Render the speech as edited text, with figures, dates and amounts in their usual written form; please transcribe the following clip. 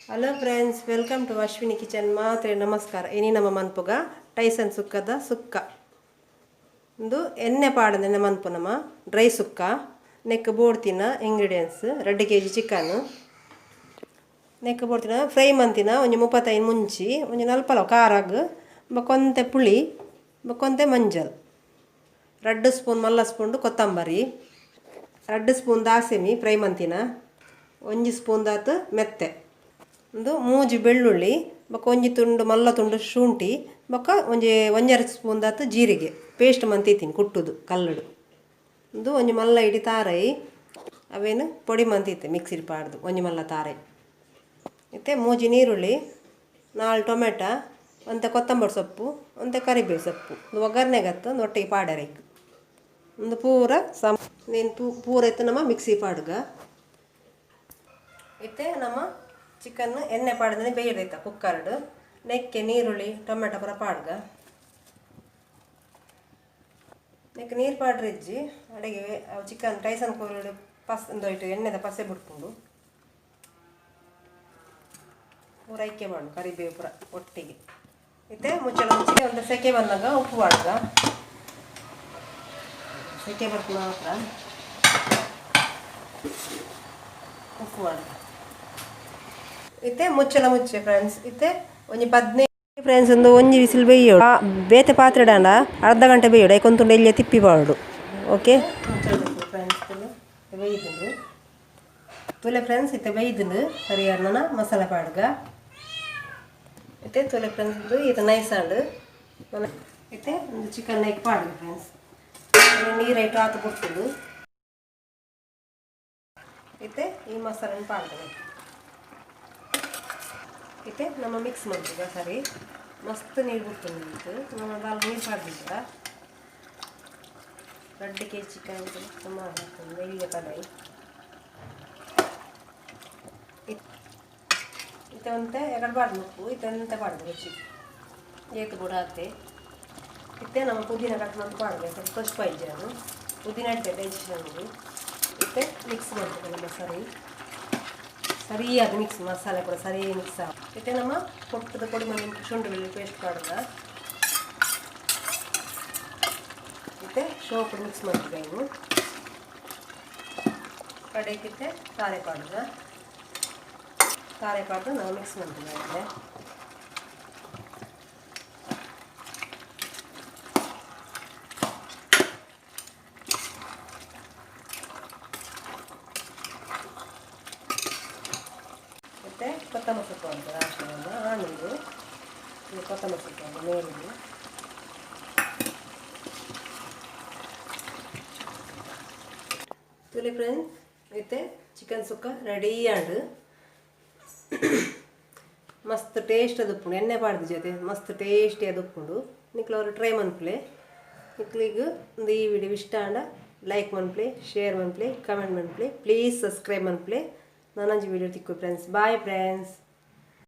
Hello friends, welcome to Ashwini kitchen. ಮಾತ್ರೆ ನಮಸ್ಕಾರ. ಇನಿ ನಮ್ಮ ಮನ್ಪುಗ ಟೈಸನ್ ಸುಕ್ಕದ ಸುಕ್ಕ ಒಂದು ಎಣ್ಣೆ ಪಾಡದ ಮನ್ಪು ನಮ್ಮ ಡ್ರೈ ಸುಕ್ಕ ನೆಕ್ ಬೋಡ್ತಿನ ಇಂಗ್ರೀಡಿಯೆಂಟ್ಸ್ 2 kg ಚಿಕನ್ ನೆಕ್ ಬೋಡ್ತಿನ ಫ್ರೈ ಮಂತಿನ ಒಂಜಿ 35 ಮುಂಚಿ ಒಂಜಿ ನಲ್ಪಲ ಖಾರಾಗ್ ಬೊಕೊಂತೆ ಪುಳಿ ಬೊಕೊಂತೆ ಮಂಜಲ್ 2 ಸ್ಪೂನ್ ಮಲ್ಲ ಸ್ಪೂನ್ ಕೊತ್ತಂಬರಿ 2 ಸ್ಪೂನ್ ದಾಸೆಮಿ ಫ್ರೈ ಮಂತಿನ 1 ಸ್ಪೂನ್ ದಾತು ಮೆತ್ತೆ ಒಂದು 3 ಬೆಳ್ಳುಳ್ಳಿ ಬೊಕ್ಕ ಒಂಜಿ ತುಂಡು ಮಲ್ಲ ತುಂಡು ಶುಂಠಿ ಬೊಕ್ಕ ಒಂಜೆರಡು ಸ್ಪೂನ್ ದಾತು ಜೀರಿಗೆ ಪೇಸ್ಟ್ ಮಂತಿತ್ತೀನಿ ಕುಟ್ಟುದು ಕಲ್ಲಡು ಒಂದು ಒಂಜಿ ಮಲ್ಲ ಇಡಿ ತಾರೈ ಅವೇನು ಪೊಡಿ ಮಂತಿತ್ತೆ ಮಿಕ್ಸಿಡ್ ಪಾಡ್ದು ಒಂಜಿ ಮಲ್ಲ ತಾರೈ ಮತ್ತು 3 ನೀರುಳ್ಳಿ 4 ಟೊಮೆಟೊ ಒಂತೆ ಕೊತ್ತಂಬರಿ ಸೊಪ್ಪು ಒಂತೆ ಕರಿಬೇವು ಸೊಪ್ಪು ಒಂದು ಒಗ್ಗರಣೆಗತ್ತು ಒಂದು ಒಟ್ಟಿಗೆ ಪಾಡರೈಕು ಒಂದು ಪೂರ ನೀನು ಪೂರ ಎತ್ತು ನಮ್ಮ ಮಿಕ್ಸಿ ಪಾಡುಗ ಇತ್ತೆ ನಮ್ಮ ಚಿಕನ್ ಎಣ್ಣೆ ಪಾಡ್ದೇ ಬೇಯ್ದೈತ ಕುಕ್ಕರ್ಡು ನೆಕ್ಕೆ ನೀರುಳ್ಳಿ ಟೊಮೆಟೊ ಪೂರ ಪಾಡ್ಗ ನೆಕ್ಕೆ ನೀರು ಪಾಡ್ರಿಜ್ಜಿ ಅಡಿಗೆ ಚಿಕನ್ ಟೈಸನ್ ಕೋರಿಡು ಒಂದೊಯ್ತು ಎಣ್ಣೆದ ಪಸೆ ಬಿಟ್ಕೊಂಡು ಪೂರ ಐಕೆ ಮಾಡು ಕರಿಬೇವು ಪೂರ ಒಟ್ಟಿಗೆ ಮತ್ತೆ ಮುಚ್ಚಳಿಗೆ ಒಂದು ಸೆಕೆ ಬಂದಾಗ ಉಪ್ಪು ಪಾಡ್ಗ ಸೆಕೆ ಬರ್ತು ಮಾತ್ರ ಉಪ್ಪು ಪಾಡ್ಗ ಇತ್ತೆ ಮುಚ್ಚೆ ಫ್ರೆಂಡ್ಸ್ ಇತ್ತೆ ಒಂಜಿ 15 ಫ್ರೆಂಡ್ಸ್ ಒಂದು ಒಂಜಿ ವಿಸಿಲ್ ಬೇಯೋಡು ಬೇತೆ ಪಾತ್ರೆ ಡಾಂಡ ಅರ್ಧ ಗಂಟೆ ಬೇಯೋಡು ಐಕೊಂತುಂಡು ಎಲ್ಲಿಯ ತಿಪ್ಪಿ ಬಾಡು. ಓಕೆ ಫ್ರೆಂಡ್ಸ್ ಬೇಯ್ದು ತುಲೆ ಫ್ರೆಂಡ್ಸ್ ಇತ್ತೆ ಬೇಯ್ದು ಸರಿಯಾದ ಮಸಾಲೆ ಪಾಡ್ಗ ಇತ್ತೆ ತುಲೆ ಫ್ರೆಂಡ್ಸ್ ಇದು ನೈಸ್ ಆಂಡು ಇತ್ತೆ ಒಂದು ಚಿಕನ್ ನೈಕ್ ಪಾಡ್ಗ ಫ್ರೆಂಡ್ಸ್ ನೀರೈಟು ಆತು ಬಿಟ್ಟುದು ಇತ್ತೆ ಈ ಮಸಾಲೆ ಪಾಡ್ಗ ಇತ್ತೆ ನಮ್ಮ ಮಿಕ್ಸ್ ಮಾಡ್ತೀಗ ಸರಿ ಮಸ್ತ್ ನೀರು ಬಿಟ್ಟು ನಮ್ಮ ದಾಲ್ ನೀರು ಪಾಡ್ದಿದ್ದ 2 kg ಚಿಕನ್ ಸುಮಾರು ಹಾಕ್ಕೊಂಡು ಬೆಳ್ಳಿಗೆ ಕಡಾಯಿ ಇತ್ತೆ ಒಂತೆ ಎರಡು ಪಾಡ್ದು ಉಪ್ಪು ಇತ್ತೆ ಪಾಡ್ದು ರುಚಿ ಏತು ಕೂಡ ಹಾಕ್ತೆ ಇತ್ತೆ ನಮ್ಮ ಪುದೀನ ಕಟ್ ಮಾಡಿ ಪಾಡ್ಬೇಕು ಸ್ವಲ್ಪ ಕಷ್ಟ ಇಜ್ಜಾನು ಪುದೀನ ಇಟ್ಟೆ ಡೈಜೆಷನ್ಗೆ ಇತ್ತೆ ಮಿಕ್ಸ್ ಮಾಡ್ಬೇಕು ನಮ್ಮ ಸರಿಯಾಗಿ ಮಿಕ್ಸ್ ಮಸಾಲೆ ಕೂಡ ಸರಿ ಮಿಕ್ಸ್ ಮತ್ತೆ ನಮ್ಮ ಕೊಟ್ಟದ ಪೊಡಿ ಮನೆ ಶುಂಠಿ ಬೆಳ್ಳುಳ್ಳಿ ಪೇಸ್ಟ್ ಪಾಡ್ಗ ಮತ್ತೆ ಸೋಪು ಮಿಕ್ಸ್ ಮಾಡ್ಬೇಕು ಕಡೆಗಿತ್ತೆ ತಾರೆ ಪಾಡ್ದು ನಾವು ಮಿಕ್ಸ್ ಮಾಡ್ತೀವಿ ಅಂದರೆ ಕೊತ್ತಂಬರಿ ಸೊಪ್ಪು ಅಂತ ರಾಶಿಯಿಂದ ಆಣಿದು ಇದು ಕೊತ್ತಂಬರಿ ಸೊಪ್ಪು ಅಂತ ಮೇಲಿದ್ದು ತುಲಿ ಫ್ರೆಂಡ್ಸ್ ಮತ್ತೆ ಚಿಕನ್ ಸುಕ್ಕ ರೆಡಿ ಆಂಡು ಮಸ್ತ್ ಟೇಸ್ಟ್ ಅದು ಉಪ್ಪುಂಡು ಎಣ್ಣೆ ಪಾಡ್ದು ಜೊತೆ ಮಸ್ತ್ ಟೇಸ್ಟಿ ಅದು ಉಪ್ಪುಂಡು ನಿಕ್ಲವರು ಟ್ರೈ ಮನ್ಪ್ಲೆ ನಿಕ್ಲಿಗೆ ಒಂದು ಈ ವಿಡಿಯೋ ಇಷ್ಟ ಆಂಡ ಲೈಕ್ ಮನ್ಪ್ಲೆ ಶೇರ್ ಮನ್ಪ್ಲೆ ಕಮೆಂಟ್ ಮನ್ಪ್ಲೆ ಪ್ಲೀಸ್ ಸಬ್ಸ್ಕ್ರೈಬ್ ಮನ್ಪ್ಲೆ ನಾನಂಜಿ ವಿಡಿಯೋ ತಿಕ್ಕು ಫ್ರೆಂಡ್ಸ್. Bye friends.